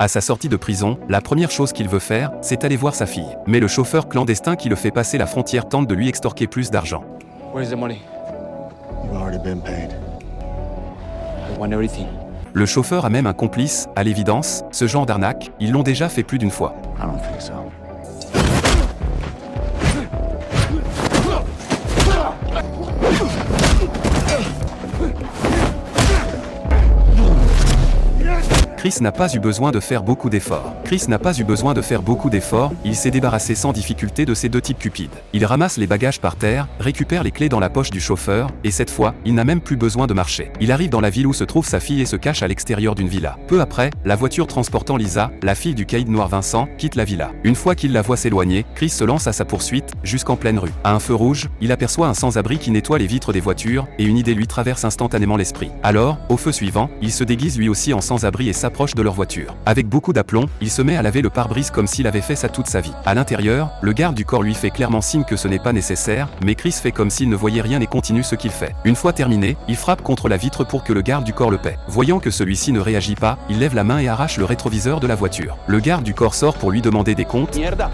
À sa sortie de prison, la première chose qu'il veut faire, c'est aller voir sa fille. Mais le chauffeur clandestin qui le fait passer la frontière tente de lui extorquer plus d'argent. Where's the money? You've already been paid. I want everything. Le chauffeur a même un complice, à l'évidence, ce genre d'arnaque, ils l'ont déjà fait plus d'une fois. I don't think so. Chris n'a pas eu besoin de faire beaucoup d'efforts. Il s'est débarrassé sans difficulté de ces deux types cupides. Il ramasse les bagages par terre, récupère les clés dans la poche du chauffeur, et cette fois, il n'a même plus besoin de marcher. Il arrive dans la ville où se trouve sa fille et se cache à l'extérieur d'une villa. Peu après, la voiture transportant Lisa, la fille du caïd noir Vincent, quitte la villa. Une fois qu'il la voit s'éloigner, Chris se lance à sa poursuite, jusqu'en pleine rue. À un feu rouge, il aperçoit un sans-abri qui nettoie les vitres des voitures, et une idée lui traverse instantanément l'esprit. Alors, au feu suivant, il se déguise lui aussi en sans-abri et s'approche de leur voiture. Avec beaucoup d'aplomb, il se met à laver le pare-brise comme s'il avait fait ça toute sa vie. À l'intérieur, le garde du corps lui fait clairement signe que ce n'est pas nécessaire, mais Chris fait comme s'il ne voyait rien et continue ce qu'il fait. Une fois terminé, il frappe contre la vitre pour que le garde du corps le paie. Voyant que celui-ci ne réagit pas, il lève la main et arrache le rétroviseur de la voiture. Le garde du corps sort pour lui demander des comptes. Mierda!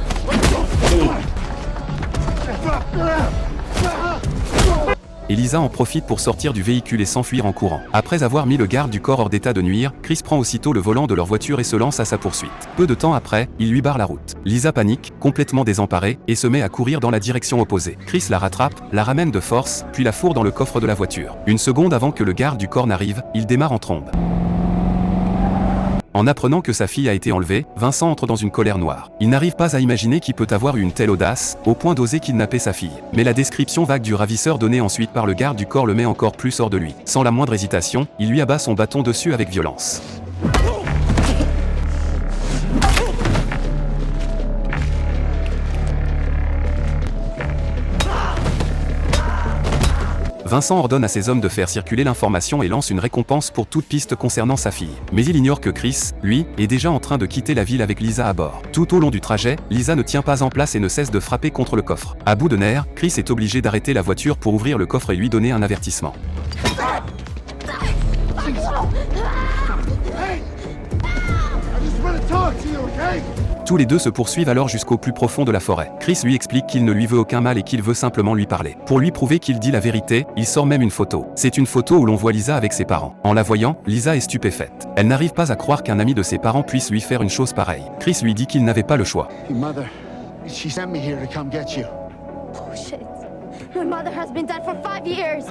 Et Lisa en profite pour sortir du véhicule et s'enfuir en courant. Après avoir mis le garde du corps hors d'état de nuire, Chris prend aussitôt le volant de leur voiture et se lance à sa poursuite. Peu de temps après, il lui barre la route. Lisa panique, complètement désemparée, et se met à courir dans la direction opposée. Chris la rattrape, la ramène de force, puis la fourre dans le coffre de la voiture. Une seconde avant que le garde du corps n'arrive, il démarre en trombe. En apprenant que sa fille a été enlevée, Vincent entre dans une colère noire. Il n'arrive pas à imaginer qui peut avoir eu une telle audace, au point d'oser kidnapper sa fille. Mais la description vague du ravisseur donnée ensuite par le garde du corps le met encore plus hors de lui. Sans la moindre hésitation, il lui abat son bâton dessus avec violence. Vincent ordonne à ses hommes de faire circuler l'information et lance une récompense pour toute piste concernant sa fille. Mais il ignore que Chris, lui, est déjà en train de quitter la ville avec Lisa à bord. Tout au long du trajet, Lisa ne tient pas en place et ne cesse de frapper contre le coffre. À bout de nerfs, Chris est obligé d'arrêter la voiture pour ouvrir le coffre et lui donner un avertissement. Tous les deux se poursuivent alors jusqu'au plus profond de la forêt. Chris lui explique qu'il ne lui veut aucun mal et qu'il veut simplement lui parler. Pour lui prouver qu'il dit la vérité, il sort même une photo. C'est une photo où l'on voit Lisa avec ses parents. En la voyant, Lisa est stupéfaite. Elle n'arrive pas à croire qu'un ami de ses parents puisse lui faire une chose pareille. Chris lui dit qu'il n'avait pas le choix. Your mother, she sent me here to come get you. Bullshit. My mother has been dead for 5 years.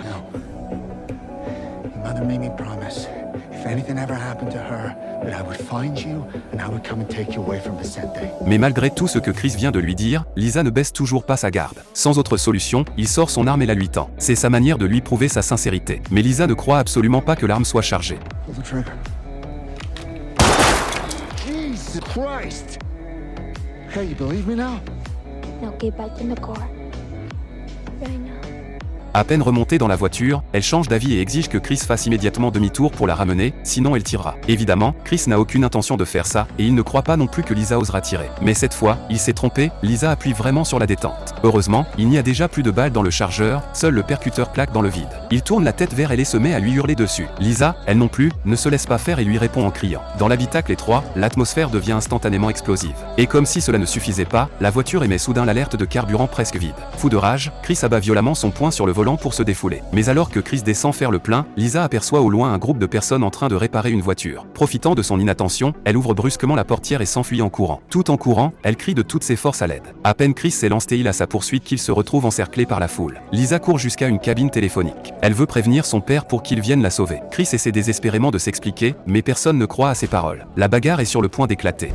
Your mother made me promise, if anything ever happened to her, that I would find you and I would come and take you away from Vicente. Mais malgré tout ce que Chris vient de lui dire, Lisa ne baisse toujours pas sa garde. Sans autre solution, il sort son arme et la lui tend. C'est sa manière de lui prouver sa sincérité. Mais Lisa ne croit absolument pas que l'arme soit chargée. Pull the trigger. Jesus Christ! Hey, you believe me now? Now get back in the car. Right now. À peine remontée dans la voiture, elle change d'avis et exige que Chris fasse immédiatement demi-tour pour la ramener, sinon elle tirera. Évidemment, Chris n'a aucune intention de faire ça, et il ne croit pas non plus que Lisa osera tirer. Mais cette fois, il s'est trompé, Lisa appuie vraiment sur la détente. Heureusement, il n'y a déjà plus de balles dans le chargeur, seul le percuteur claque dans le vide. Il tourne la tête vers elle et se met à lui hurler dessus. Lisa, elle non plus, ne se laisse pas faire et lui répond en criant. Dans l'habitacle étroit, l'atmosphère devient instantanément explosive. Et comme si cela ne suffisait pas, la voiture émet soudain l'alerte de carburant presque vide. Fou de rage, Chris abat violemment son poing sur le volant pour se défouler. Mais alors que Chris descend faire le plein, Lisa aperçoit au loin un groupe de personnes en train de réparer une voiture. Profitant de son inattention, elle ouvre brusquement la portière et s'enfuit en courant. Tout en courant, elle crie de toutes ses forces à l'aide. À peine Chris s'élance à sa poursuite qu'il se retrouve encerclé par la foule. Lisa court jusqu'à une cabine téléphonique. Elle veut prévenir son père pour qu'il vienne la sauver. Chris essaie désespérément de s'expliquer, mais personne ne croit à ses paroles. La bagarre est sur le point d'éclater.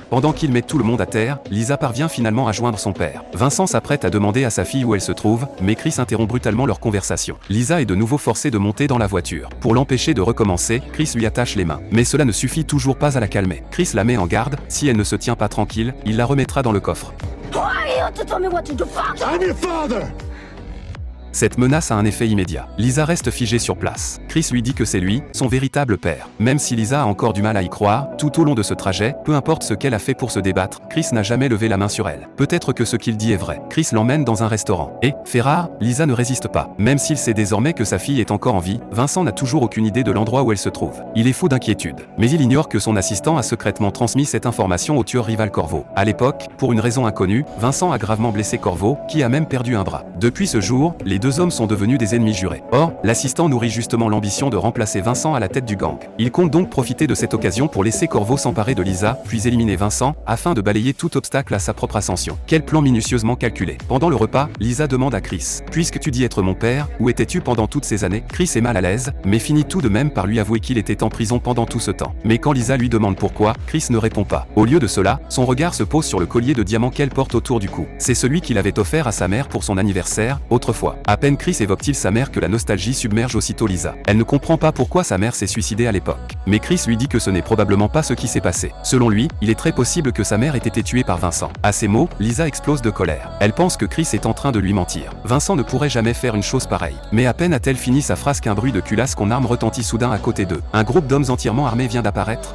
Pendant qu'il met tout le monde à terre, Lisa parvient finalement à joindre son père. Vincent s'apprête à demander à sa fille où elle se trouve, mais Chris interrompt brutalement leur conversation. Lisa est de nouveau forcée de monter dans la voiture. Pour l'empêcher de recommencer, Chris lui attache les mains. Mais cela ne suffit toujours pas à la calmer. Chris la met en garde, si elle ne se tient pas tranquille, il la remettra dans le coffre. Who are you to tell me what to do, fuck? I'm your father! Cette menace a un effet immédiat. Lisa reste figée sur place. Chris lui dit que c'est lui, son véritable père. Même si Lisa a encore du mal à y croire, tout au long de ce trajet, peu importe ce qu'elle a fait pour se débattre, Chris n'a jamais levé la main sur elle. Peut-être que ce qu'il dit est vrai. Chris l'emmène dans un restaurant. Et, fait rare, Lisa ne résiste pas. Même s'il sait désormais que sa fille est encore en vie, Vincent n'a toujours aucune idée de l'endroit où elle se trouve. Il est fou d'inquiétude. Mais il ignore que son assistant a secrètement transmis cette information au tueur rival Corvo. À l'époque, pour une raison inconnue, Vincent a gravement blessé Corvo, qui a même perdu un bras. Depuis ce jour, les deux hommes sont devenus des ennemis jurés. Or, l'assistant nourrit justement l'ambition de remplacer Vincent à la tête du gang. Il compte donc profiter de cette occasion pour laisser Corvo s'emparer de Lisa, puis éliminer Vincent, afin de balayer tout obstacle à sa propre ascension. Quel plan minutieusement calculé. Pendant le repas, Lisa demande à Chris: « Puisque tu dis être mon père, où étais-tu pendant toutes ces années ?» Chris est mal à l'aise, mais finit tout de même par lui avouer qu'il était en prison pendant tout ce temps. Mais quand Lisa lui demande pourquoi, Chris ne répond pas. Au lieu de cela, son regard se pose sur le collier de diamants qu'elle porte autour du cou. C'est celui qu'il avait offert à sa mère pour son anniversaire, autrefois. À peine Chris évoque-t-il sa mère que la nostalgie submerge aussitôt Lisa. Elle ne comprend pas pourquoi sa mère s'est suicidée à l'époque. Mais Chris lui dit que ce n'est probablement pas ce qui s'est passé. Selon lui, il est très possible que sa mère ait été tuée par Vincent. À ces mots, Lisa explose de colère. Elle pense que Chris est en train de lui mentir. Vincent ne pourrait jamais faire une chose pareille. Mais à peine a-t-elle fini sa phrase qu'un bruit de culasse qu'on arme retentit soudain à côté d'eux. Un groupe d'hommes entièrement armés vient d'apparaître.